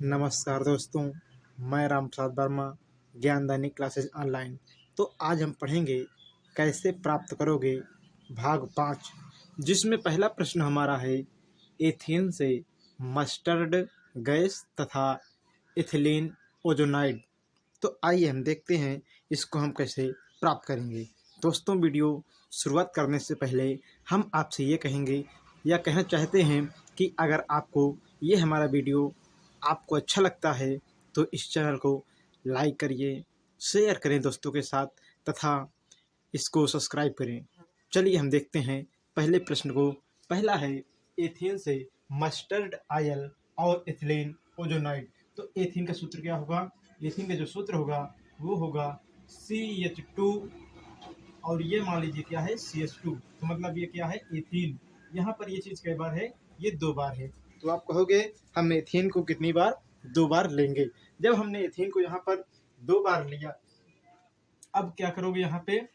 नमस्कार दोस्तों, मैं राम प्रसाद वर्मा, ज्ञानदानी क्लासेस ऑनलाइन। तो आज हम पढ़ेंगे कैसे प्राप्त करोगे भाग 5, जिसमें पहला प्रश्न हमारा है एथेन से मस्टर्ड गैस तथा इथिलीन ओजोनाइड। तो आइए हम देखते हैं इसको हम कैसे प्राप्त करेंगे। दोस्तों, वीडियो शुरुआत करने से पहले हम आपसे ये कहेंगे या कहना चाहते हैं कि अगर आपको ये हमारा वीडियो आपको अच्छा लगता है तो इस चैनल को लाइक करिए, शेयर करें दोस्तों के साथ तथा इसको सब्सक्राइब करें। चलिए हम देखते हैं पहले प्रश्न को। पहला है एथेन से मस्टर्ड आयल और इथिलीन ओजोनाइड। तो एथेन का सूत्र क्या होगा? एथेन का जो सूत्र होगा वो होगा CH2 और ये मान लीजिए क्या है CH2। तो मतलब ये क्या है एथीन। यहाँ पर ये चीज़ कई बार है, ये 2 बार है। तो आप कहोगे हम एथेन को कितनी बार? 2 बार लेंगे। जब हमने एथेन को यहाँ पर 2 बार लिया, अब क्या करोगे? यहाँ पे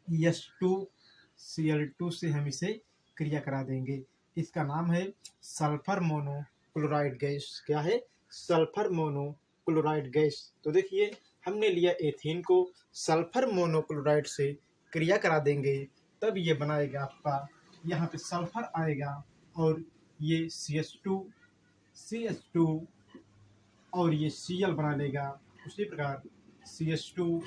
H2Cl2 से हम इसे क्रिया करा देंगे। इसका नाम है सल्फर मोनोक्लोराइड गैस। क्या है? Sulphur monochloride gas. तो देखिए हमने लिया एथेन को, सल्फर मोनोक्लोराइड से क्रिया करा देंगे, तब ये बनाएगा आपका, यहाँ पे सल्फर आएगा और ये CH2 और ये Cl बना लेगा। उसी प्रकार CH2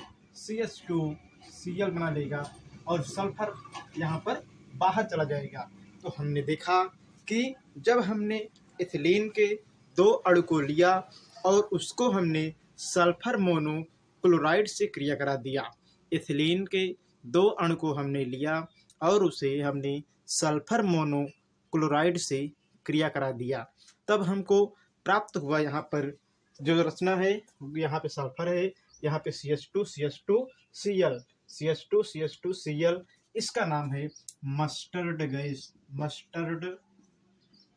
बना लेगा और सल्फर यहाँ पर बाहर चला जाएगा। तो हमने देखा कि जब हमने इथिलीन के 2 अणु को लिया और उसको हमने सल्फर मोनोक्लोराइड से क्रिया करा दिया, इथिलीन के 2 अणु को हमने लिया और उसे हमने सल्फर मोनोक्लोराइड से क्रिया करा दिया, तब हमको प्राप्त हुआ यहाँ पर जो रचना है, यहाँ पे सल्फर है, यहाँ पे CH2Cl, इसका नाम है मस्टर्ड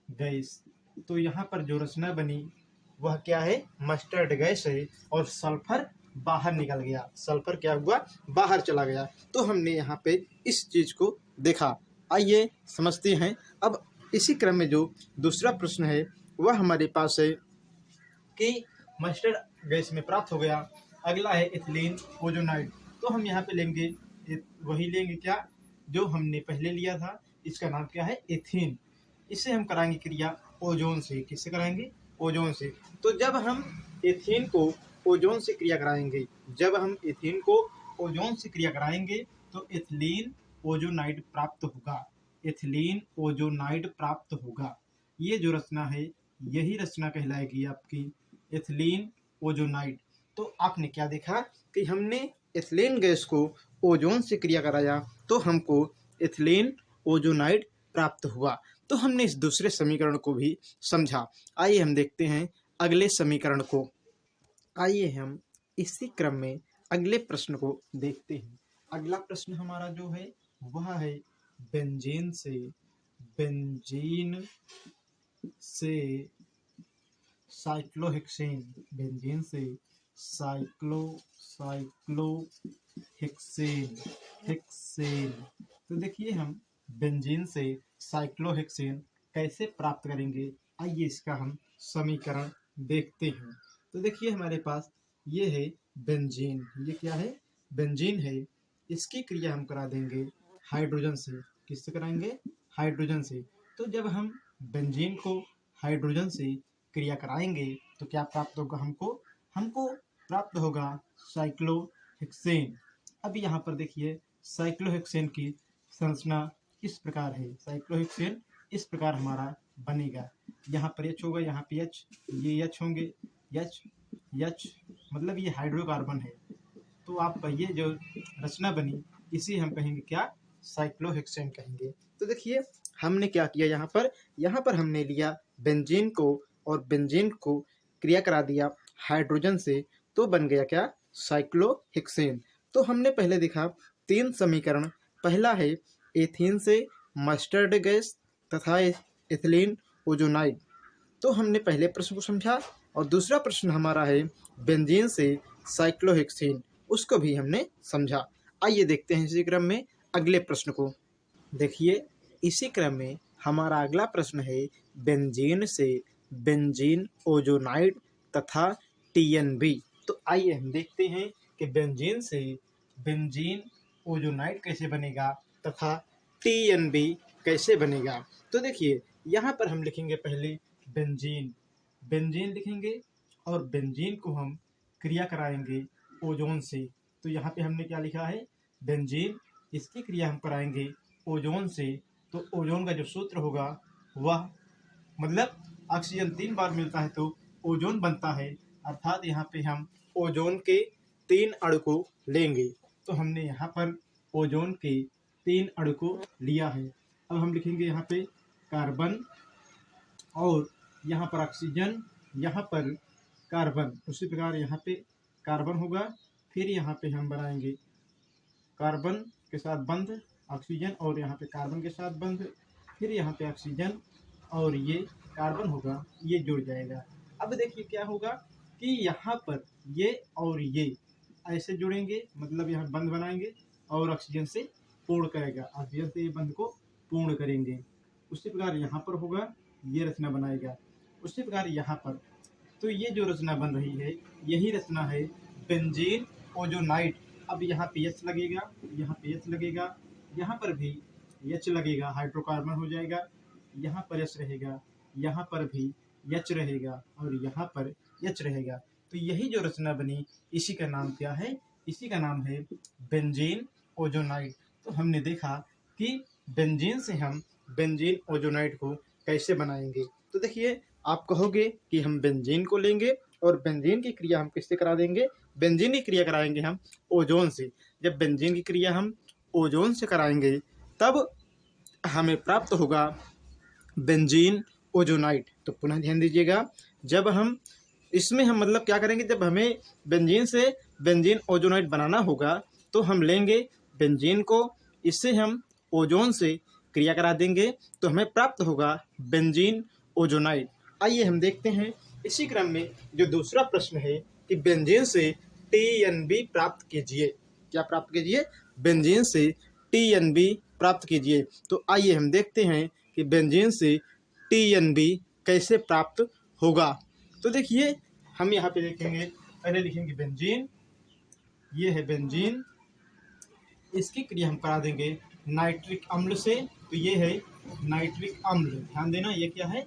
गैस। तो यहाँ पर जो रचना बनी वह क्या है? मस्टर्ड गैस है और सल्फर बाहर निकल गया। सल्फर क्या हुआ? बाहर चला गया। तो हमने यहाँ पे इस चीज़ को देखा। आइए समझते हैं। अब इसी क्रम में जो दूसरा प्रश्न है वह हमारे पास है कि मस्टर्ड गैस में प्राप्त हो गया। अगला है इथिलीन ओजोनाइड। तो हम यहाँ पे लेंगे वही लेंगे क्या जो हमने पहले लिया था। इसका नाम क्या है? एथेन। इससे हम कराएंगे क्रिया ओजोन से। किससे कराएंगे? ओजोन से। तो जब हम एथेन को ओजोन से क्रिया कराएंगे, तो इथिलीन ओजोनाइड प्राप्त होगा। ये जो रचना है यही रचना कहलाएगी आपकी इथिलीन ओजोनाइड। तो आपने क्या देखा कि हमने इथिलीन गैस को ओजोन से क्रिया कराया तो हमको इथिलीन ओजोनाइड प्राप्त हुआ। तो हमने इस दूसरे समीकरण को भी समझा। आइए हम देखते हैं अगले समीकरण को। आइए हम इसी क्रम में अगले प्रश्न को देखते हैं। अगला प्रश्न हमारा जो है वह है बेंजीन से साइक्लोहेक्सेन। हेक्सेन। तो देखिए हम बेंजीन से साइक्लोहेक्सेन कैसे प्राप्त करेंगे, आइए इसका हम समीकरण देखते हैं। तो देखिए हमारे पास ये है बेंजीन। ये क्या है? बेंजीन है। इसकी क्रिया हम करा देंगे हाइड्रोजन से। किससे कराएंगे? हाइड्रोजन से। तो जब हम बेंजीन को हाइड्रोजन से क्रिया कराएंगे तो क्या प्राप्त होगा? हमको प्राप्त होगा साइक्लोहेक्सेन। अब यहाँ पर देखिए साइक्लोहेक्सेन की संरचना इस प्रकार है। साइक्लोहेक्सेन इस प्रकार हमारा बनेगा। यहाँ पर H होगा, यहाँ पे H, ये H होंगे, H मतलब ये हाइड्रोकार्बन है। तो आपका ये जो रचना बनी इसी हम कहेंगे क्या? साइक्लोहेक्सेन कहेंगे। तो देखिए हमने क्या किया, यहाँ पर हमने लिया बेंजीन को और बेंजीन को क्रिया करा दिया हाइड्रोजन से, तो बन गया क्या? साइक्लोहेक्सेन। तो हमने पहले देखा 3 समीकरण। पहला है एथेन से मस्टर्ड गैस तथा इथिलीन ओजोनाइड। तो हमने पहले प्रश्न को समझा और दूसरा प्रश्न हमारा है बेंजीन से साइक्लोहेक्सेन, उसको भी हमने समझा। आइए देखते हैं इसी क्रम में अगले प्रश्न को। देखिए इसी क्रम में हमारा अगला प्रश्न है बेंजीन से बेंजीन ओजोनाइड तथा TNB। तो आइए हम देखते हैं कि बेंजीन से बेंजीन ओजोनाइड कैसे बनेगा तथा TNB कैसे बनेगा। तो देखिए यहाँ पर हम लिखेंगे पहले बेंजीन, बेंजीन लिखेंगे और बेंजीन को हम क्रिया कराएंगे ओजोन से। तो यहाँ पे हमने क्या लिखा है, बेंजीन, इसकी क्रिया हम कराएंगे ओजोन से। तो ओजोन का जो सूत्र होगा वह, मतलब ऑक्सीजन 3 बार मिलता है तो ओजोन बनता है, अर्थात यहाँ पे हम ओजोन के 3 अणु को लेंगे। तो हमने यहाँ पर ओजोन के 3 अणु को लिया है। अब हम लिखेंगे यहाँ पे कार्बन और यहाँ पर ऑक्सीजन, यहाँ पर कार्बन, उसी प्रकार यहाँ पे कार्बन होगा, फिर यहाँ पे हम बनाएंगे कार्बन के साथ बंध ऑक्सीजन और यहाँ पे कार्बन के साथ बंध, फिर यहाँ पे ऑक्सीजन और ये कार्बन होगा, ये जुड़ जाएगा। अब देखिए क्या होगा कि यहाँ पर ये और ये ऐसे जुड़ेंगे, मतलब यहाँ बंध बनाएंगे और ऑक्सीजन से पूर्ण करेगा, ऑक्सीजन से ये बंध को पूर्ण करेंगे। उसी प्रकार यहाँ पर होगा, ये रचना बनाएगा, उसी प्रकार यहाँ पर। तो ये जो रचना बन रही है यही रचना है बेंजीन ओजोनाइड। अब यहाँ पे H लगेगा, यहाँ पे H लगेगा, यहाँ पर भी H लगेगा, हाइड्रोकार्बन हो जाएगा, यहाँ पर H रहेगा, यहाँ पर भी H रहेगा और यहाँ पर H रहेगा। तो यही जो रचना बनी इसी का नाम क्या है, इसी का नाम है बेंजीन ओजोनाइड। तो हमने देखा कि बेंजीन से हम बेंजीन ओजोनाइड को कैसे बनाएंगे। तो देखिए आप कहोगे कि हम बेंजीन को लेंगे और बेंजीन की क्रिया हम किससे करा देंगे, बेंजीन की क्रिया कराएंगे हम ओजोन से। जब बेंजीन की क्रिया हम ओजोन से कराएंगे तब हमें प्राप्त होगा बेंजीन ओजोनाइड। तो पुनः ध्यान दीजिएगा, जब हम इसमें हम मतलब क्या करेंगे, जब हमें बेंजीन से बेंजीन ओजोनाइड बनाना होगा तो हम लेंगे बेंजीन को, इससे हम ओजोन से क्रिया करा देंगे तो हमें प्राप्त होगा बेंजीन ओजोनाइड। आइए हम देखते हैं इसी क्रम में जो दूसरा प्रश्न है कि बेंजीन से TNB प्राप्त कीजिए। क्या प्राप्त कीजिए, बेंजीन से TNB प्राप्त कीजिए। तो आइए हम देखते हैं कि बेंजीन से TNB कैसे प्राप्त होगा। तो देखिए हम यहाँ पे देखेंगे, पहले लिखेंगे बेंजीन, ये है बेंजीन, इसकी क्रिया हम करा देंगे नाइट्रिक अम्ल से। तो ये है नाइट्रिक अम्ल, ध्यान देना ये क्या है,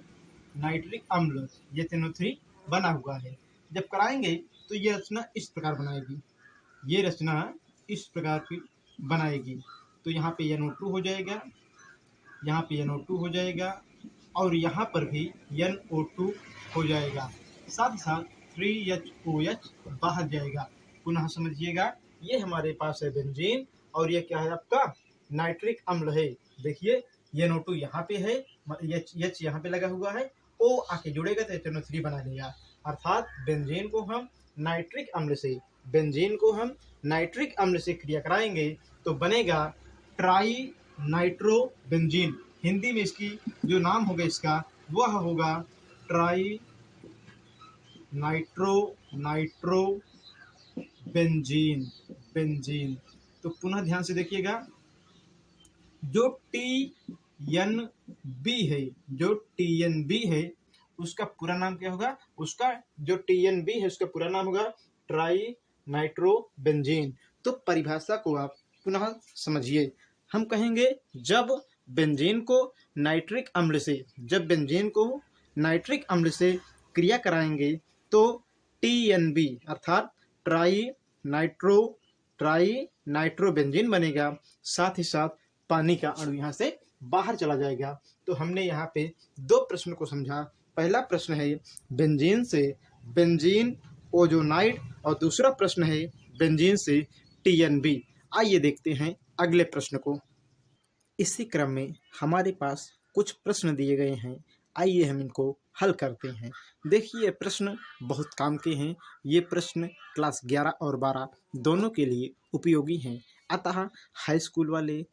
नाइट्रिक अम्ल, ये NO3 बना हुआ है। जब कराएंगे तो ये रचना इस प्रकार बनाएगी, ये रचना इस प्रकार की बनाएगी। तो यहाँ पे NO2 हो जाएगा, यहाँ पे NO2 हो जाएगा और यहाँ पर भी NO2 हो जाएगा, साथ ही साथ 3HOH बाहर जाएगा। पुनः समझिएगा, ये हमारे पास है बेंजीन और ये क्या है आपका नाइट्रिक अम्ल है। देखिए NO2 यहाँ पे है, H यहाँ पे लगा हुआ है, O आके जुड़ेगा तो NO3 बना लेगा। अर्थात बेंजीन को हम नाइट्रिक अम्ल से, बेंजीन को हम नाइट्रिक अम्ल से क्रिया कराएंगे तो बनेगा ट्राई नाइट्रो बेंजीन। हिंदी में इसकी जो नाम होगा इसका वह होगा ट्राई नाइट्रो बेंजीन, बेंजीन। तो पुनः ध्यान से देखिएगा, जो TNB है, जो TNB है उसका पूरा नाम क्या होगा, उसका जो TNB है उसका पूरा नाम होगा ट्राई नाइट्रो बेंजीन। तो परिभाषा को आप पुनः समझिए, हम कहेंगे जब बेंजीन को नाइट्रिक अम्ल से, जब बेंजीन को नाइट्रिक अम्ल से क्रिया कराएंगे तो TNB अर्थात ट्राई नाइट्रो बेंजीन बनेगा, साथ ही साथ पानी का अणु यहाँ से बाहर चला जाएगा। तो हमने यहाँ पे दो प्रश्न को समझा। पहला प्रश्न है बेंजीन से बेंजीन ओजोनाइड और दूसरा प्रश्न है बेंजीन से TNB। आइए देखते हैं अगले प्रश्न को। इसी क्रम में हमारे पास कुछ प्रश्न दिए गए हैं, आइए हम इनको हल करते हैं। देखिए प्रश्न बहुत काम के हैं, ये प्रश्न क्लास 11 और 12 दोनों के लिए उपयोगी हैं, अतः हाई स्कूल वाले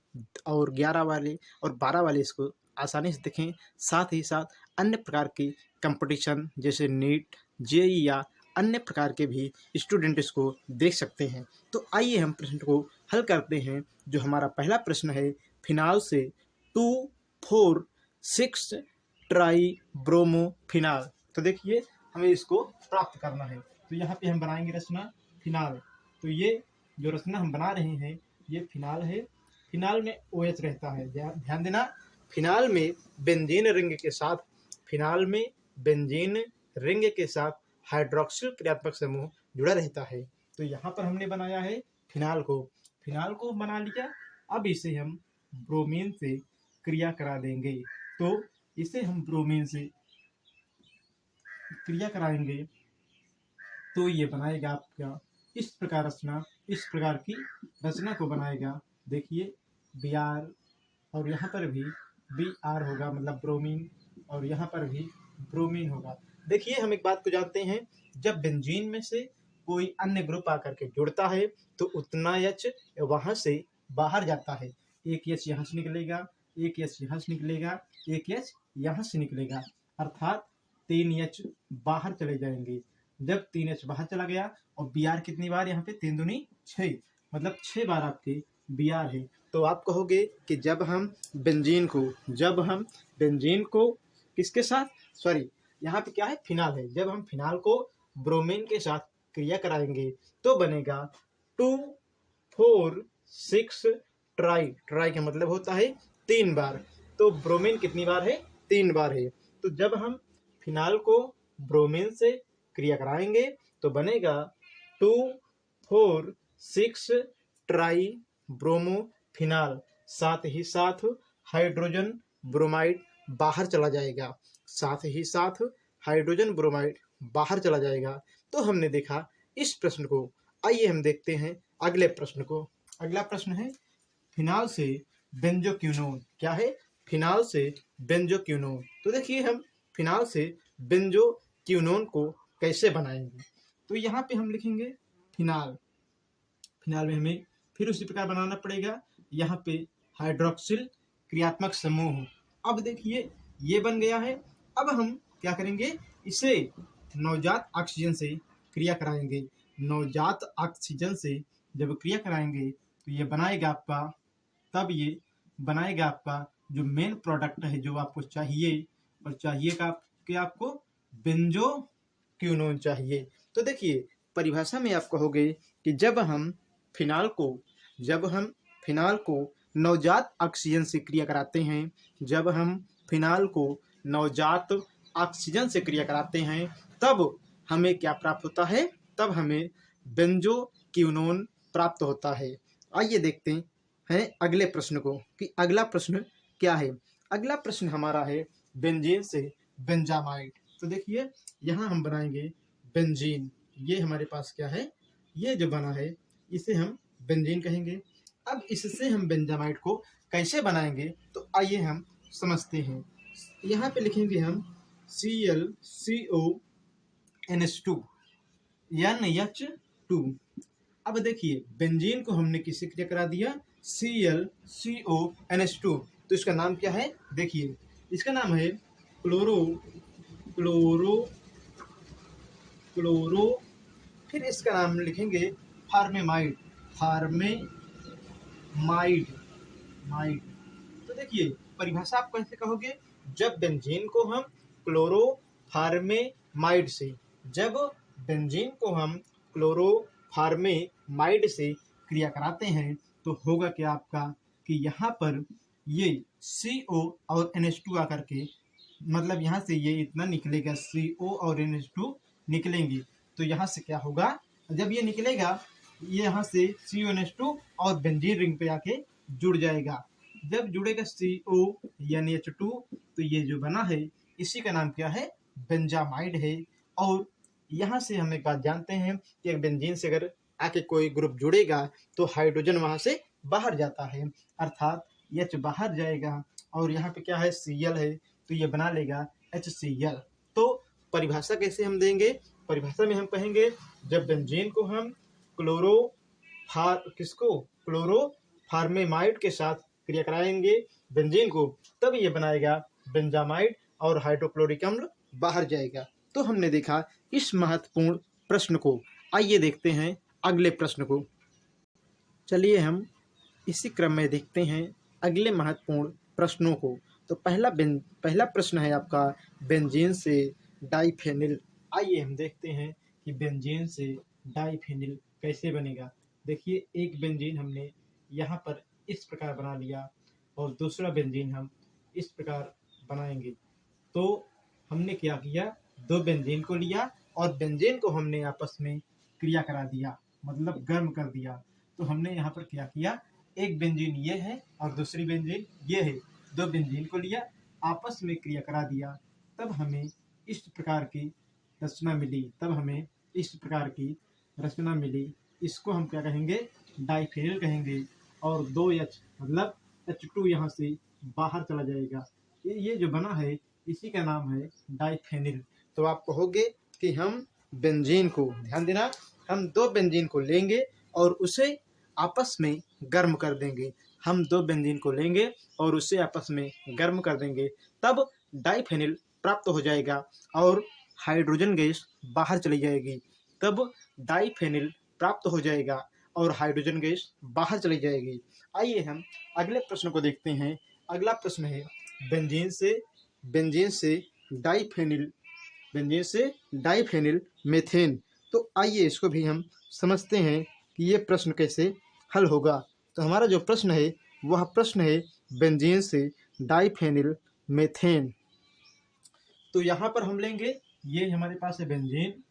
और 11 वाले और 12 वाले इसको आसानी से देखें। साथ ही साथ अन्य प्रकार की कंपटीशन जैसे नीट, JEE या अन्य प्रकार के भी स्टूडेंट इसको देख सकते हैं। तो आइए हम प्रश्न को हल करते हैं। जो हमारा पहला प्रश्न है, फिनाल से 2,4,6 ट्राई ब्रोमो फिनाल। तो देखिए हमें इसको प्राप्त करना है। तो यहाँ पे हम बनाएंगे रचना फिनाल। तो ये जो रचना हम बना रहे हैं ये फिनाल है। फिनाल में OH रहता है, ध्यान देना। फिनाल में बेंजीन रिंग के साथ फिनाल में बेंजीन रिंग के साथ हाइड्रोक्सिल क्रियात्मक समूह जुड़ा रहता है। तो यहाँ पर हमने बनाया है फिनाल को बना लिया। अब इसे हम ब्रोमीन से क्रिया करा देंगे। तो इसे हम ब्रोमीन से क्रिया कराएंगे तो ये बनाएगा आपका इस प्रकार की रचना को बनाएगा। देखिए Br और यहाँ पर भी Br होगा, मतलब ब्रोमीन, और यहाँ पर भी ब्रोमीन होगा। देखिए हम एक बात को जानते हैं, जब बेंजीन में से कोई अन्य ग्रुप आकर के जुड़ता है तो उतना H वहाँ से बाहर जाता है। एक H यहाँ से निकलेगा, एक H यहाँ से निकलेगा, एक H यहाँ से निकलेगा, अर्थात 3H बाहर चले जाएंगे। जब 3H बाहर चला गया और Br कितनी बार यहाँ पे 3 दूनी 6, मतलब 6 बार आपके Br है। तो आप कहोगे कि जब हम बेंजीन को किसके साथ, सॉरी यहाँ पे क्या है, फिनाल है। जब हम फिनाल को ब्रोमीन के साथ क्रिया कराएंगे तो बनेगा 2,4,6 ट्राई का मतलब होता है 3 बार। तो ब्रोमीन कितनी बार है, 3 बार है। तो जब हम फिनाल को ब्रोमीन से क्रिया कराएंगे तो बनेगा 2,4,6 ट्राई ब्रोमो फिनाल। साथ ही साथ हाइड्रोजन ब्रोमाइड बाहर चला जाएगा, तो हमने देखा इस प्रश्न को। आइए हम देखते हैं अगले प्रश्न को। अगला प्रश्न है फिनाल से बेंजोक्विनोन। क्या है, फिनाल से बेंजोक्विनोन। तो देखिए हम फिनाल से बेंजोक्विनोन को कैसे बनाएंगे। तो यहाँ पे हम लिखेंगे फिनाल में हमें फिर उसी प्रकार बनाना पड़ेगा। यहाँ पे हाइड्रोक्सिल क्रियात्मक समूह। अब देखिए ये बन गया है। अब हम क्या करेंगे, इसे नवजात ऑक्सीजन से क्रिया कराएंगे। नवजात ऑक्सीजन से जब क्रिया कराएंगे तो ये बनाएगा आपका, तब ये बनाएगा आपका जो मेन प्रोडक्ट है जो आपको चाहिए, और चाहिए का कि आपको बेंजोक्विनोन चाहिए। तो देखिए परिभाषा में आप कहोगे कि जब हम फिनाल को नवजात ऑक्सीजन से क्रिया कराते हैं, तब हमें क्या प्राप्त होता है, तब हमें बेंजोक्विनोन प्राप्त होता है। आइए देखते हैं अगले प्रश्न को कि अगला प्रश्न क्या है। अगला प्रश्न हमारा है बेंजीन से बेंजामाइड। तो देखिए यहाँ हम बनाएंगे बेंजीन। ये हमारे पास क्या है, ये जो बना है इसे हम बेंजीन कहेंगे। अब इससे हम बेंजामाइड को कैसे बनाएंगे तो आइए हम समझते हैं। यहाँ पे लिखेंगे हम ClCONH2 NH2। अब देखिए बेंजीन को हमने किससे क्रिया करा दिया, ClCONH2। तो इसका नाम क्या है, देखिए इसका नाम है क्लोरो। फिर इसका नाम लिखेंगे फार्मेमाइड। तो देखिए परिभाषा आप कैसे कहोगे, जब बेंजीन को हम क्लोरोफार्मेमाइड से क्रिया कराते हैं तो होगा क्या आपका कि यहाँ पर ये CO और NH2 आकर के, मतलब यहाँ से ये इतना निकलेगा, CO और NH2 निकलेंगे। तो यहाँ से क्या होगा, जब ये निकलेगा ये यहाँ से CONH2 और बेंजीन रिंग पे आके जुड़ जाएगा। जब जुड़ेगा CO NH2 तो ये जो बना है इसी का नाम क्या है, बेंजामाइड है। और यहाँ से हम एक बात जानते हैं कि बेंजीन से अगर आके कोई ग्रुप जुड़ेगा तो हाइड्रोजन वहाँ से बाहर जाता है, अर्थात H बाहर जाएगा और यहाँ पे क्या है, Cl है, तो ये बना लेगा HCl। तो परिभाषा कैसे हम देंगे, परिभाषा में हम कहेंगे जब बेंजीन को हम क्लोरोफार्मेमाइड के साथ क्रिया कराएंगे बेंजीन को, तब ये बनाएगा बेंजामाइड और हाइड्रोक्लोरिक अम्ल बाहर जाएगा। तो हमने देखा इस महत्वपूर्ण प्रश्न को। आइए देखते हैं अगले प्रश्न को। चलिए हम इसी क्रम में देखते हैं अगले महत्वपूर्ण प्रश्नों को। तो पहला प्रश्न है आपका बेंजीन से डाइफेनिल। आइए हम देखते हैं कि बेंजीन से डाइफेनिल कैसे बनेगा। देखिए एक बेंजीन हमने यहाँ पर इस प्रकार बना लिया और दूसरा बेंजीन हम इस प्रकार बनाएंगे। तो हमने क्या किया, दो बेंजीन को लिया और बेंजीन को हमने आपस में क्रिया करा दिया, मतलब गर्म कर दिया। तो हमने यहाँ पर क्या किया, एक बेंजीन ये है और दूसरी बेंजीन ये है, दो बेंजीन को लिया, आपस में क्रिया करा दिया, तब हमें इस प्रकार की रचना मिली, इसको हम क्या कहेंगे, डाइफेनिल कहेंगे। और 2H मतलब H2 यहाँ से बाहर चला जाएगा। ये जो बना है इसी का नाम है डाइफेनिल। तो आप कहोगे कि हम बेंजीन को, ध्यान देना, हम दो बेंजीन को लेंगे और उसे आपस में गर्म कर देंगे। हम दो बेंजीन को लेंगे और उसे आपस में गर्म कर देंगे, तब डाइफेनिल प्राप्त हो जाएगा और हाइड्रोजन गैस बाहर चली जाएगी। तब डाइफेनिल प्राप्त हो जाएगा और हाइड्रोजन गैस बाहर चली जाएगी। आइए हम अगले प्रश्न को देखते हैं। अगला प्रश्न है बेंजीन से डाइफेनिल मेथेन। तो आइए इसको भी हम समझते हैं कि ये प्रश्न कैसे हल होगा। तो हमारा जो प्रश्न है वह प्रश्न है बेंजीन से डाइफेनिल मेथेन। तो यहाँ पर हम लेंगे, ये हमारे पास है बेंजीन,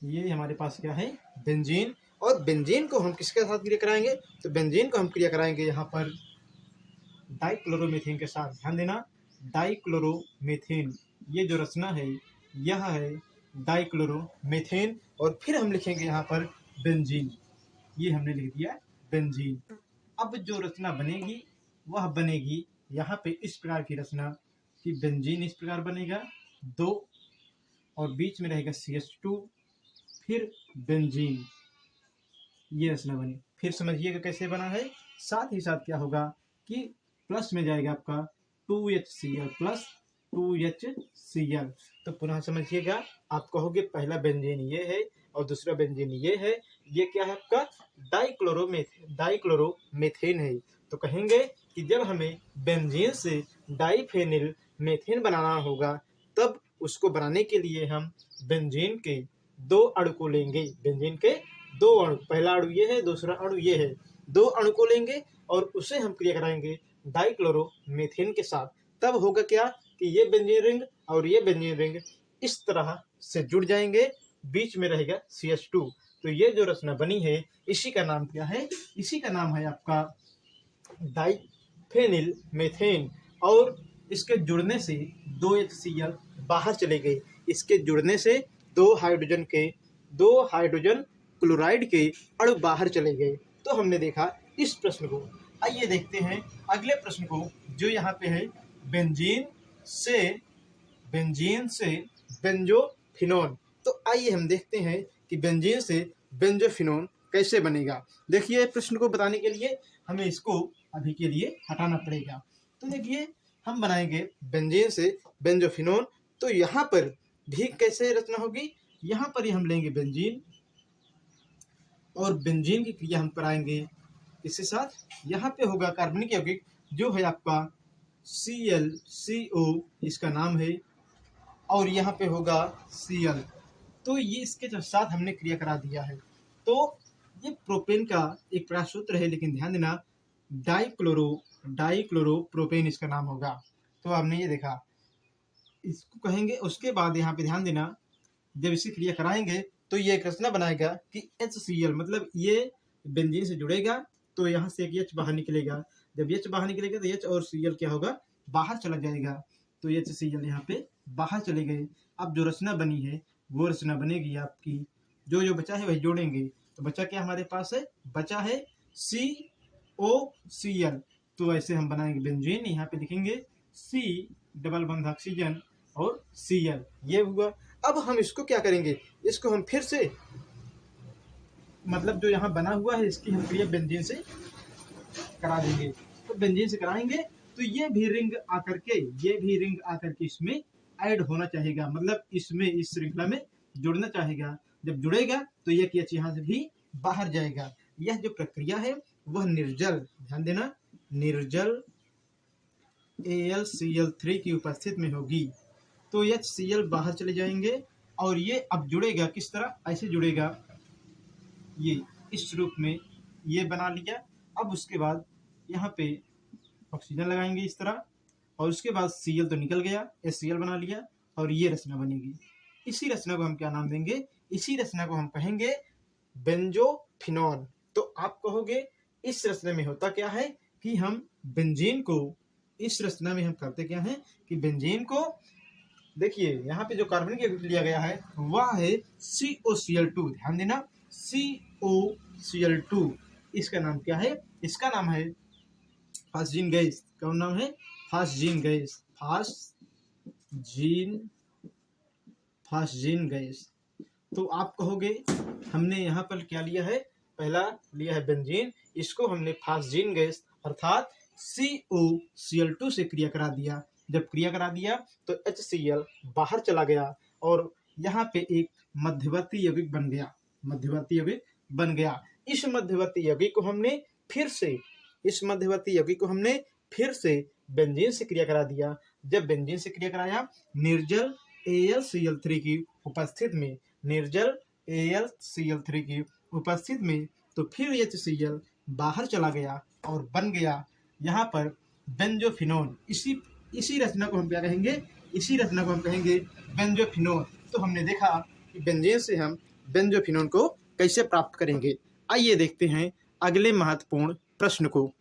ये हमारे पास क्या है, बेंजीन। और बेंजीन को हम किसके साथ क्रिया कराएंगे, तो बेंजीन को हम क्रिया कराएंगे यहाँ पर डाइक्लोरोमीथेन के साथ। ध्यान देना, डाइक्लोरोमीथेन, ये जो रचना है यह है डाइक्लोरोमीथेन। और फिर हम लिखेंगे यहाँ पर बेंजीन, ये हमने लिख दिया बेंजीन। अब जो रचना बनेगी वह बनेगी यहाँ पे इस प्रकार की रचना कि बेंजीन इस प्रकार बनेगा, 2 और बीच में रहेगा CH2, फिर बेंजीन, ये रचना बनी। फिर समझिएगा कैसे बना है। साथ ही साथ क्या होगा कि प्लस में जाएगा आपका 2HCl प्लस 2HCl। तो पुनः समझिएगा, आप कहोगे पहला बेंजीन ये है और दूसरा बेंजीन ये है, ये क्या है आपका डाइक्लोरोमेथेन है। तो कहेंगे कि जब हमें बेंजीन से डाइफेनिल मेथेन बनाना होगा, तब उसको बनाने के लिए हम बेंजीन के 2 अणु को लेंगे। बेंजीन के 2 अणु, पहला अणु ये है, दूसरा अणु ये है, 2 अणु को लेंगे और उसे हम क्रिया कराएंगे डाइक्लोरोमेथेन के साथ। तब होगा क्या कि ये बेंजीन रिंग और ये बेंजीन रिंग इस तरह से जुड़ जाएंगे, बीच में रहेगा CH2। तो ये जो रचना बनी है इसी का नाम क्या है, इसी का नाम है आपका डाइफेनिल मेथेन। और इसके जुड़ने से 2HCl बाहर चले गए, इसके जुड़ने से 2 हाइड्रोजन क्लोराइड के अणु बाहर चले गए। तो हमने देखा इस प्रश्न को। आइए देखते हैं अगले प्रश्न को, जो यहाँ पे है बेंजीन से बेंजोफिनोन। तो आइए हम देखते हैं कि बेंजीन से बेंजोफिनोन कैसे बनेगा। देखिए प्रश्न को बताने के लिए हमें इसको अभी के लिए हटाना पड़ेगा। तो देखिए हम बनाएंगे बेंजीन से बेंजोफिनोन। तो यहाँ पर भी कैसे रचना होगी, यहाँ पर ही हम लेंगे बेंजीन और बेंजीन की क्रिया हम कराएंगे इसके साथ। यहाँ पे होगा कार्बनिक यौगिक जो है आपका ClCO, इसका नाम है, और यहाँ पे होगा Cl। तो ये इसके साथ हमने क्रिया करा दिया है। तो ये प्रोपेन का एक प्रकार सूत्र है, लेकिन ध्यान देना डाइक्लोरोप्रोपेन इसका नाम होगा। तो आपने ये देखा, इसको कहेंगे। उसके बाद यहाँ पे ध्यान देना, जब इसकी क्रिया कराएंगे तो ये एक रचना बनाएगा कि HCl, मतलब ये बेंजीन से जुड़ेगा तो यहाँ से एक H बाहर निकलेगा। जब H बाहर निकलेगा तो H और Cl क्या होगा, बाहर चला जाएगा। तो HCl यहाँ पे बाहर चले गए। अब जो रचना बनी है वो रचना बनेगी आपकी, जो बचा है वही जोड़ेंगे। तो बचा क्या हमारे पास है, बचा है COCl। तो ऐसे हम बनाएंगे बेंजीन, यहाँ पे लिखेंगे C डबल बंध ऑक्सीजन और Cl, ये हुआ। अब हम इसको क्या करेंगे, इसको हम फिर से, मतलब जो यहाँ बना हुआ है इसकी हम क्रिया बेंजीन से करा देंगे। तो बेंजीन से कराएंगे तो ये भी रिंग आकर के इसमें ऐड होना चाहिएगा, मतलब इसमें इस श्रृंखला में जुड़ना चाहेगा। जब जुड़ेगा तो ये कि यहाँ से भी बाहर जाएगा। यह जो प्रक्रिया है वह निर्जल, ध्यान देना, निर्जल AlCl3 की उपस्थिति में होगी। तो HCl बाहर चले जाएंगे और ये अब जुड़ेगा किस तरह, ऐसे जुड़ेगा, ये इस रूप में ये बना लिया। अब उसके बाद यहाँ पे ऑक्सीजन लगाएंगे इस तरह, और उसके बाद Cl तो निकल गया, HCl बना लिया और ये रचना बनेगी। इसी रचना को हम क्या नाम देंगे, इसी रचना को हम कहेंगे बेंजोफिनॉन। तो आप कहोगे इस रचना में होता क्या है कि हम बेंजीन को, इस रचना में हम करते क्या है कि बेंजीन को, देखिए यहाँ पे जो कार्बनिक एसिड लिया गया है वह है COCl2, ध्यान देना COCl2। इसका नाम क्या है, इसका नाम है फास्जीन गैस। कौन नाम है, फास्जीन गैस, फास्जीन गैस। तो आप कहोगे हमने यहाँ पर क्या लिया है, पहला लिया है बेंजीन, इसको हमने फास्जीन गैस अर्थात COCl2 से क्रिया करा दिया। जब क्रिया करा दिया तो HCl बाहर चला गया और यहाँ पे एक मध्यवर्ती यौगिक बन गया, मध्यवर्ती यौगिक बन गया। इस मध्यवर्ती यौगिक को हमने फिर से, इस मध्यवर्ती यौगिक को हमने फिर से बेंजीन से क्रिया करा दिया। जब बेंजीन से क्रिया कराया निर्जल AlCl3 की उपस्थिति में, निर्जल AlCl3 की उपस्थिति में, तो फिर HCl बाहर चला गया और बन गया यहाँ पर बेंजोफिनोन। इसी रचना को हम क्या कहेंगे, इसी रचना को हम कहेंगे बेंजोफिनोन। तो हमने देखा कि बेंजीन से हम बेंजोफिनोन को कैसे प्राप्त करेंगे। आइए देखते हैं अगले महत्वपूर्ण प्रश्न को।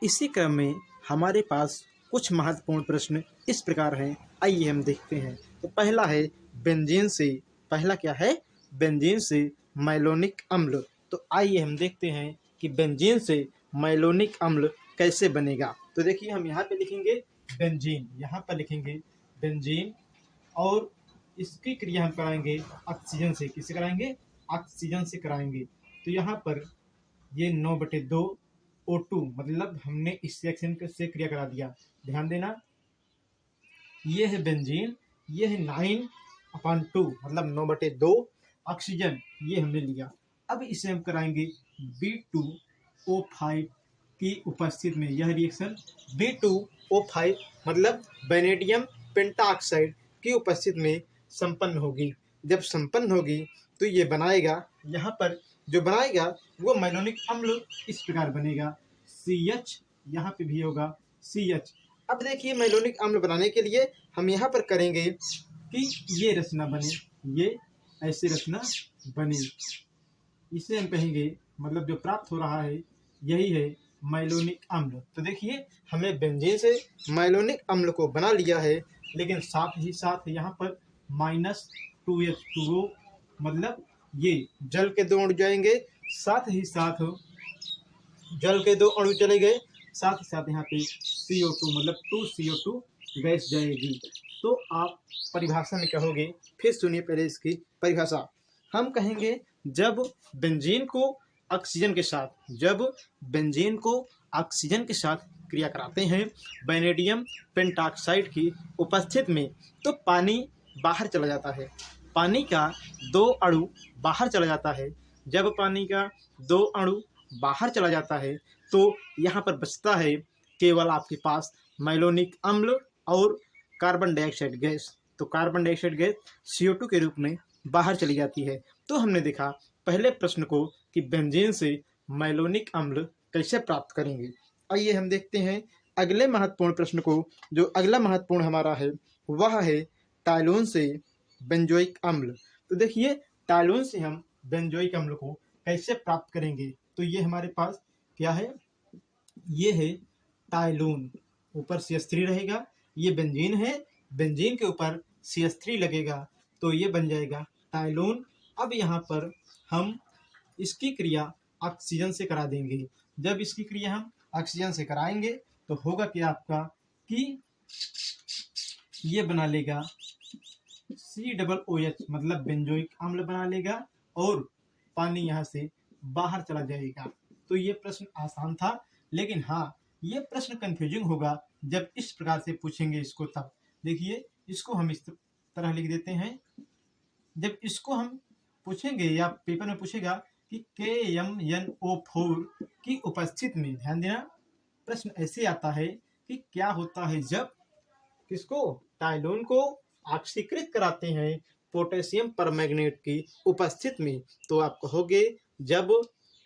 इसी क्रम में हमारे पास कुछ महत्वपूर्ण प्रश्न इस प्रकार हैं, आइए हम देखते हैं। तो पहला है बेंजीन से, पहला क्या है, बेंजीन से मैलोनिक अम्ल। तो आइए हम देखते हैं कि बेंजीन से मैलोनिक अम्ल कैसे बनेगा। तो देखिए हम यहाँ पे लिखेंगे बेंजीन, यहाँ पर लिखेंगे बेंजीन, और इसकी क्रिया हम कराएंगे ऑक्सीजन से। किससे कराएंगे, ऑक्सीजन से कराएंगे। तो यहाँ पर ये 9/2 O2, मतलब हमने इस रिएक्शन से क्रिया करा दिया। ध्यान देना, ये है बेंजीन, ये है 9/2 मतलब 9/2 ऑक्सीजन, ये हमने लिया। अब इसे हम कराएंगे B2O5 की उपस्थिति में। यह रिएक्शन B2O5 मतलब वेनेडियम पेंटाऑक्साइड की उपस्थिति में संपन्न होगी। जब संपन्न होगी तो ये बनाएगा, यहाँ पर जो बनाएगा वो मैलोनिक अम्ल इस प्रकार बनेगा, CH, यहाँ पे भी होगा CH। अब देखिए मैलोनिक अम्ल बनाने के लिए हम यहाँ पर करेंगे कि ये रचना बने, ये ऐसे रचना बने, इसे हम कहेंगे, मतलब जो प्राप्त हो रहा है यही है मैलोनिक अम्ल। तो देखिए हमने बेंजीन से मैलोनिक अम्ल को बना लिया है, लेकिन साथ ही साथ यहाँ पर -2H2O, मतलब ये जल के 2 अणु जाएंगे, साथ ही साथ जल के 2 अणु चले गए, साथ ही साथ यहाँ पे CO2 मतलब 2CO2 गैस जाएगी। तो आप परिभाषा में कहोगे, फिर सुनिए पहले इसकी परिभाषा। हम कहेंगे जब बेंजीन को ऑक्सीजन के साथ, जब बेंजीन को ऑक्सीजन के साथ क्रिया कराते हैं वेनेडियम पेंटाऑक्साइड की उपस्थिति में, तो पानी बाहर चला जाता है, पानी का 2 अणु बाहर चला जाता है। जब पानी का 2 अणु बाहर चला जाता है तो यहाँ पर बचता है केवल आपके पास मैलोनिक अम्ल और कार्बन डाइऑक्साइड गैस। तो कार्बन डाइऑक्साइड गैस CO2 के रूप में बाहर चली जाती है। तो हमने देखा पहले प्रश्न को कि बेंजीन से मैलोनिक अम्ल कैसे प्राप्त करेंगे। आइए हम देखते हैं अगले महत्वपूर्ण प्रश्न को। जो अगला महत्वपूर्ण हमारा है वह है टाइलोन से बेंजोइक अम्ल। तो देखिए टाइलोन से हम बेंजोइक अम्ल को कैसे प्राप्त करेंगे। तो ये हमारे पास क्या है, ये है टाइलोन, ऊपर CH3 रहेगा, ये बेंजीन है, बेंजीन के ऊपर CH3 लगेगा तो ये बन जाएगा टाइलोन। अब यहाँ पर हम इसकी क्रिया ऑक्सीजन से करा देंगे। जब इसकी क्रिया हम ऑक्सीजन से कराएंगे तो होगा कि आपका कि ये बना लेगा COOH मतलब बेंजोइक अम्ल बना लेगा और पानी यहाँ से बाहर चला जाएगा। तो ये प्रश्न आसान था, लेकिन हाँ ये प्रश्न कंफ्यूजिंग होगा जब इस प्रकार से पूछेंगे इसको। तब देखिए इसको हम इस तरह लिख देते हैं। जब इसको हम पूछेंगे या पेपर में पूछेगा कि KMnO4 की उपस्थिति में, ध्यान देना प्रश्न ऐसे आता है कि क्या होता है जब किसको, टाइलोन को ऑक्सीकृत कराते हैं पोटेशियम परमैंगनेट की उपस्थिति में, तो आप कहोगे जब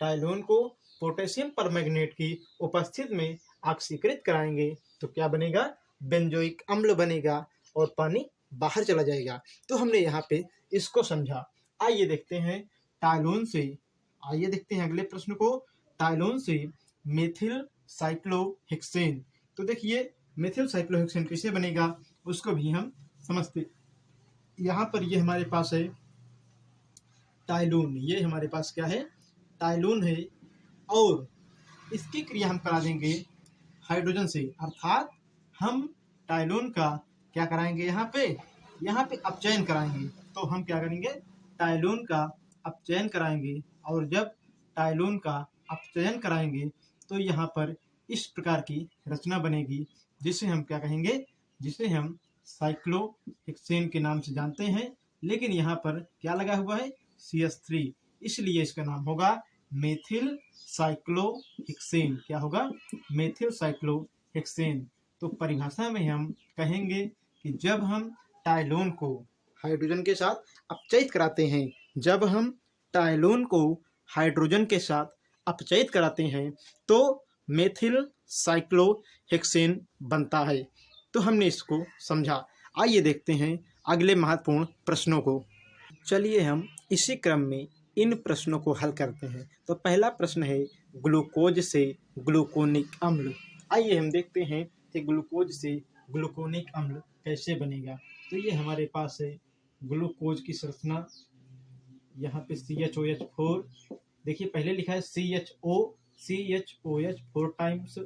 टाइलोन को पोटेशियम परमैंगनेट की उपस्थिति में ऑक्सीकृत कराएंगे तो क्या बनेगा, बेंजोइक अम्ल बनेगा और पानी बाहर चला जाएगा। तो हमने यहाँ पे इसको समझा। आइए देखते हैं टाइलोन से, आइए देखते हैं अगले प्रश्न को, टाइलोन से मेथिल साइक्लोहेक्सेन। तो देखिए मेथिल साइक्लोहेक्सेन कैसे बनेगा उसको भी हम समझते। यहाँ पर ये हमारे पास है टाइलोन, ये हमारे पास क्या है, टाइलोन है, और इसकी क्रिया हम करा देंगे हाइड्रोजन से, अर्थात हम टाइलोन का क्या कराएंगे, यहाँ पे अपचयन कराएंगे। तो हम क्या करेंगे, टाइलोन का अपचयन कराएंगे, और जब टाइलोन का अपचयन कराएंगे तो यहाँ पर इस प्रकार की रचना बनेगी जिसे हम क्या कहेंगे, जिसे हम साइक्लोहेक्सेन के नाम से जानते हैं, लेकिन यहाँ पर क्या लगा हुआ है, CH3, इसलिए इसका नाम होगा मेथिल साइक्लोहेक्सेन। क्या होगा, मेथिल साइक्लोहेक्सेन। तो परिभाषा में हम कहेंगे कि जब हम टाइलोन को हाइड्रोजन के साथ अपचयित कराते हैं, जब हम टाइलोन को हाइड्रोजन के साथ अपचयित कराते हैं तो मेथिल साइक्लोहेक्सेन बनता है। तो हमने इसको समझा। आइए देखते हैं अगले महत्वपूर्ण प्रश्नों को। चलिए हम इसी क्रम में इन प्रश्नों को हल करते हैं। तो पहला प्रश्न है ग्लूकोज से ग्लूकोनिक अम्ल। आइए हम देखते हैं कि ग्लूकोज से ग्लूकोनिक अम्ल कैसे बनेगा। तो ये हमारे पास है ग्लूकोज की संरचना, यहाँ पे CHOH4, देखिए पहले लिखा है CHOH 4 टाइम्स,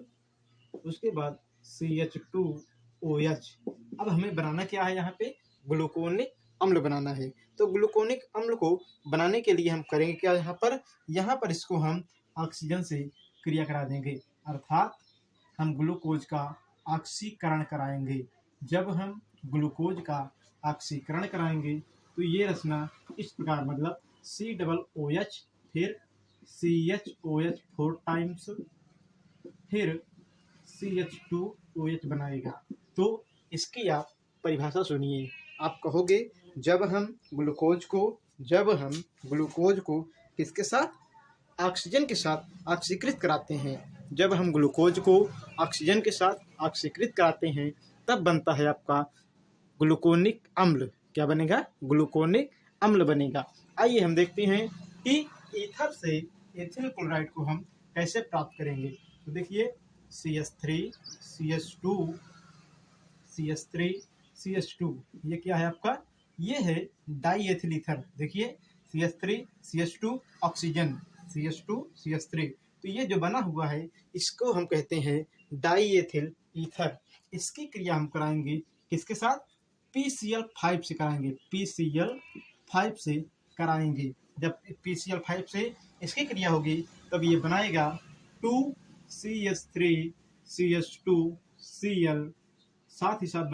उसके बाद CH2OH। अब हमें बनाना क्या है, यहाँ पे ग्लूकोनिक अम्ल बनाना है। तो ग्लूकोनिक अम्ल को बनाने के लिए हम करेंगे क्या, यहाँ पर इसको हम ऑक्सीजन से क्रिया करा देंगे, अर्थात हम ग्लूकोज का ऑक्सीकरण कराएंगे। जब हम ग्लूकोज का ऑक्सीकरण कराएंगे तो ये रचना इस प्रकार, मतलब COOH, फिर CHOH 4 टाइम्स, फिर CH2OH बनाएगा। तो इसकी आप परिभाषा सुनिए। आप कहोगे जब हम ग्लूकोज को किसके साथ, ऑक्सीजन के साथ ऑक्सीकृत कराते हैं, जब हम ग्लूकोज को ऑक्सीजन के साथ ऑक्सीकृत कराते हैं तब बनता है आपका ग्लूकोनिक अम्ल। क्या बनेगा, ग्लूकोनिक अम्ल बनेगा। आइए हम देखते हैं कि ईथर से एथिल क्लोराइड को हम कैसे प्राप्त करेंगे। तो देखिए CH3 ये क्या है आपका, ये है डाई एथिल ईथर। देखिए CH3 ऑक्सीजन, CH3। तो ये जो बना हुआ है इसको हम कहते हैं डाई एथिल ईथर। इसकी क्रिया हम कराएंगे किसके साथ, PCl5 से कराएंगे, PCl5 से कराएंगे। जब PCl5 से इसकी क्रिया होगी तब ये बनाएगा 2CH3CH2Cl, साथ ही साथ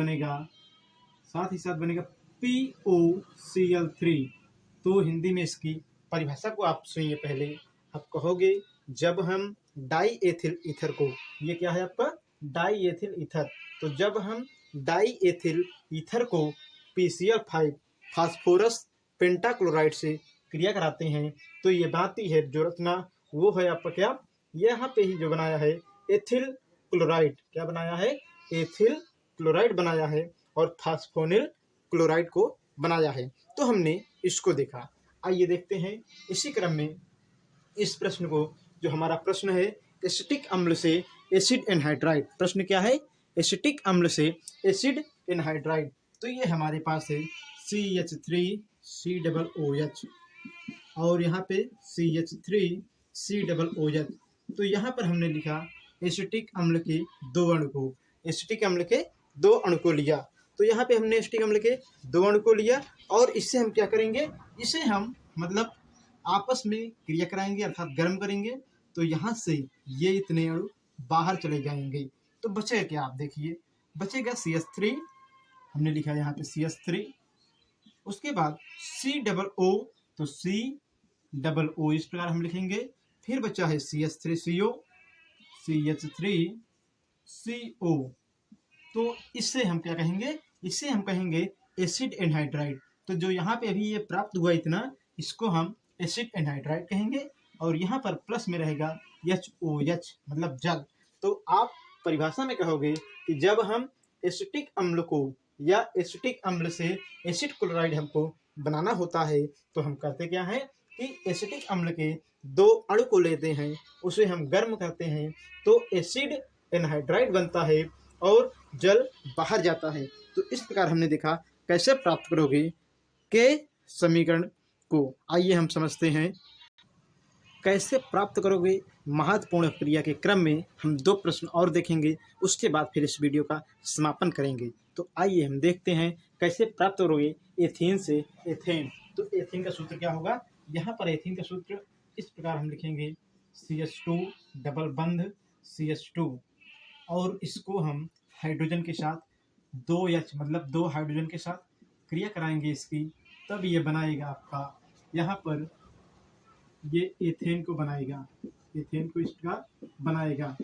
बनेगा POCl3। तो हिंदी में इसकी परिभाषा को आप सुनिए पहले। आप कहोगे जब हम डाई एथिल ईथर को, ये क्या है आपका, डाई एथिल ईथर, तो जब हम डाई एथिल ईथर को PCl5 फास्फोरस पेंटाक्लोराइड से क्रिया कराते हैं तो ये बनाती है जो रचना, वो है आपका क्या, यहाँ पे ही जो बनाया है एथिल क्लोराइड। क्या बनाया है, एथिल क्लोराइड बनाया है और फास्फोनिल क्लोराइड को बनाया है। तो हमने इसको देखा। आइए देखते हैं इसी क्रम में इस प्रश्न को, जो हमारा प्रश्न है एसिटिक अम्ल से एसिड एनहाइड्राइड। प्रश्न क्या है, एसिटिक अम्ल से एसिड एनहाइड्राइड। तो ये हमारे पास है CH3COOH और यहाँ पे CH3COOH। तो यहाँ पर हमने लिखा एसिटिक अम्ल के 2 अणु को, एसिटिक अम्ल के 2 अणु को लिया। तो यहाँ पे हमने एसिटिक अम्ल के 2 अणु को लिया और इससे हम क्या करेंगे, इसे हम मतलब आपस में क्रिया कराएंगे, अर्थात गर्म करेंगे। तो यहाँ से ये इतने अणु बाहर चले जाएंगे। तो बचेगा क्या, आप देखिए बचेगा CH3, हमने लिखा यहाँ पे CH3, उसके बाद COO, तो COO इस प्रकार हम लिखेंगे। फिर बचा है CH3CO, CH3CO। तो इससे हम क्या कहेंगे, इससे हम कहेंगे एसिड एनहाइड्राइड। तो जो यहाँ पे अभी ये प्राप्त हुआ इतना, इसको हम एसिड एनहाइड्राइड कहेंगे, और यहाँ पर प्लस में रहेगा HOH मतलब जल। तो आप परिभाषा में कहोगे कि जब हम एसिटिक अम्ल को या एसिटिक अम्ल से एसिड क्लोराइड हमको बनाना होता है तो हम करते क्या है कि एसिटिक अम्ल के 2 अणु को लेते हैं, उसे हम गर्म करते हैं तो एसिड एनहाइड्राइड बनता है और जल बाहर जाता है। तो इस प्रकार हमने देखा कैसे प्राप्त करोगे के समीकरण को। आइए हम समझते हैं कैसे प्राप्त करोगे। महत्वपूर्ण क्रिया के क्रम में हम 2 प्रश्न और देखेंगे, उसके बाद फिर इस वीडियो का समापन करेंगे। तो आइए हम देखते हैं कैसे प्राप्त करोगे एथेन से एथेन। तो एथेन का सूत्र क्या होगा, यहाँ पर एथेन का सूत्र इस प्रकार हम लिखेंगे CH2 डबल बंध CH2, और इसको हम हाइड्रोजन के साथ 2H मतलब 2 हाइड्रोजन के साथ क्रिया कराएंगे इसकी, तब ये बनाएगा आपका, यहाँ पर ये एथेन को बनाएगा, एथेन को इस प्रकार बनाएगा,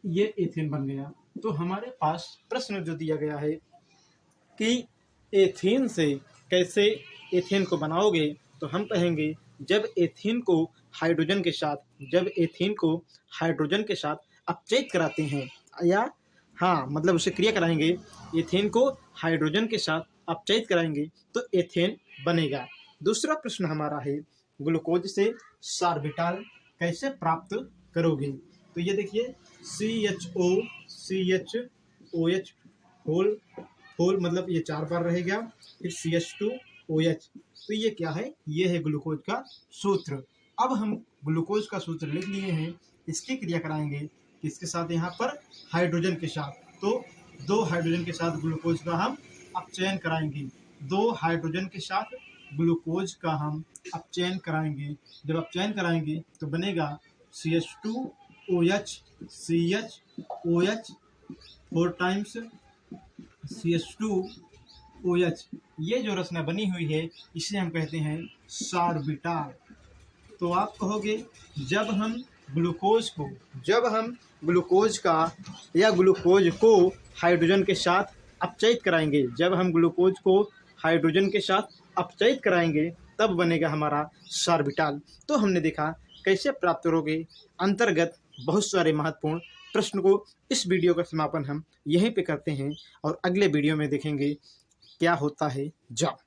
ये एथेन बन गया। तो हमारे पास प्रश्न जो दिया गया है कि एथेन से कैसे एथेन को बनाओगे, तो हम कहेंगे जब एथेन को हाइड्रोजन के साथ, जब एथेन को हाइड्रोजन के साथ अपचयित कराते हैं, या हाँ मतलब उसे क्रिया कराएंगे, एथेन को हाइड्रोजन के साथ अपचयित कराएंगे तो एथेन बनेगा। दूसरा प्रश्न हमारा है ग्लूकोज से सार्बिटाल कैसे प्राप्त करोगे। तो ये देखिए CHOH होल मतलब ये 4 बार रहेगा, फिर CH2OH। तो ये क्या है, ये है ग्लूकोज का सूत्र। अब हम ग्लूकोज का सूत्र लिख लिए हैं, इसकी क्रिया कराएंगे किसके साथ, यहाँ पर हाइड्रोजन के साथ। तो 2 हाइड्रोजन के साथ ग्लूकोज का हम अपचयन कराएंगे, 2 हाइड्रोजन के साथ ग्लूकोज का हम अपचयन कराएंगे। जब अपचयन कराएंगे तो बनेगा CH2OH CHOH 4 टाइम्स CH2OH। ये जो रचना बनी हुई है इसे हम कहते हैं सार्बिटाल। तो आप कहोगे जब हम ग्लूकोज का या ग्लूकोज को हाइड्रोजन के साथ अपचयित कराएंगे, जब हम ग्लूकोज को हाइड्रोजन के साथ अपचयित कराएंगे तब बनेगा हमारा सार्बिटाल। तो हमने देखा कैसे प्राप्त करोगे अंतर्गत बहुत सारे महत्वपूर्ण प्रश्न को। इस वीडियो का समापन हम यहीं पे करते हैं और अगले वीडियो में देखेंगे क्या होता है जब।